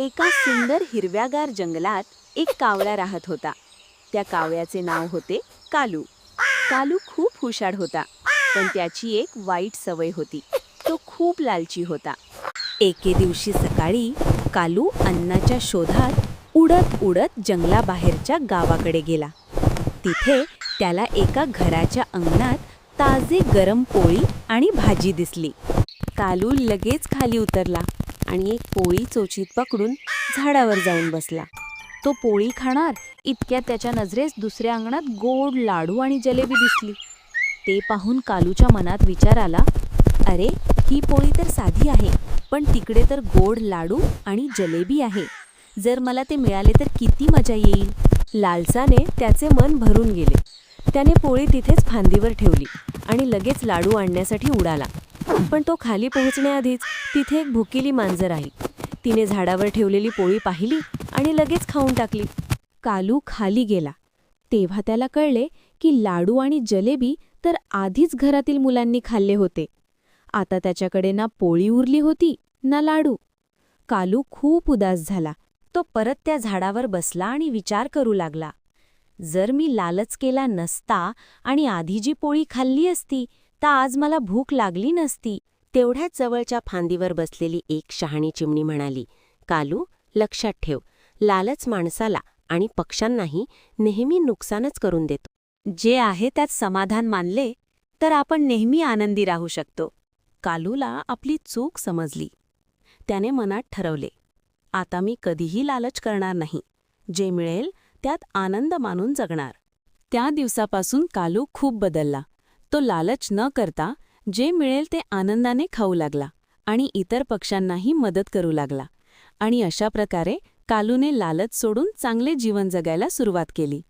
एका सुंदर हिरव्यागार जंगलात एक कावळा राहत होता. त्या कावळ्याचे नाव होते कालू. कालू खूप हुशार होता, पण त्याची एक वाईट सवय होती. तो खूप लालची होता. एके दिवशी सकाळी कालू अन्नाच्या शोधात उडत उडत जंगलाबाहेरच्या गावाकडे गेला. तिथे त्याला एका घराच्या अंगणात ताजे गरम पोळी आणि भाजी दिसली. कालू लगेच खाली उतरला आणि एक पोळी चोचीत पकडून झाडावर जाऊन बसला. तो पोळी खाणार इतक्यात त्याच्या नजरेस दुसऱ्या अंगणात गोड लाडू आणि जलेबी दिसली. ते पाहून कालूच्या मनात विचार आला, अरे, ही पोळी तर साधी आहे, पण तिकडे तर गोड लाडू आणि जलेबी आहे. जर मला ते मिळाले तर किती मजा येईल. लालसाने त्याचे मन भरून गेले. त्याने पोळी तिथेच फांदीवर ठेवली आणि लगेच लाडू आणण्यासाठी उडाला. पण तो खाली पोहोचण्याआधीच तिथे एक भुकेली मांजर आली. तिने झाडावर ठेवलेली पोळी पाहिली आणि लगेच खाऊन टाकली. कालू खाली गेला. तेव्हा त्याला कळले की लाडू आणि जलेबी तर आधीच घरातील मुलांनी खाल्ले होते. आता त्याच्याकडे ना पोळी उरली होती ना लाडू. कालू खूप उदास झाला. तो परत त्या झाडावर बसला आणि विचार करू लागला, जर मी लालच केला नसता आणि आधी जी पोळी खाल्ली असती तर आज मला भूक लागली नसती. तेवढ्याच जवळच्या फांदीवर बसलेली एक शहाणी चिमणी म्हणाली, कालू, लक्षात ठेव, लालच माणसाला आणि पक्ष्यांनाही नेहमी नुकसानच करून देतो. जे आहे त्यात समाधान मानले तर आपण नेहमी आनंदी राहू शकतो. कालूला आपली चूक समजली. त्याने मनात ठरवले, आता मी कधीही लालच करणार नाही. जे मिळेल त्यात आनंद मानून जगणार. त्या दिवसापासून कालू खूप बदलला. तो लालच न करता जे मिळेल ते आनंदाने खाऊ लागला आणि इतर पक्ष्यांनाही मदत करू लागला. आणि अशा प्रकारे कालूने लालच सोडून चांगले जीवन जगायला सुरुवात केली.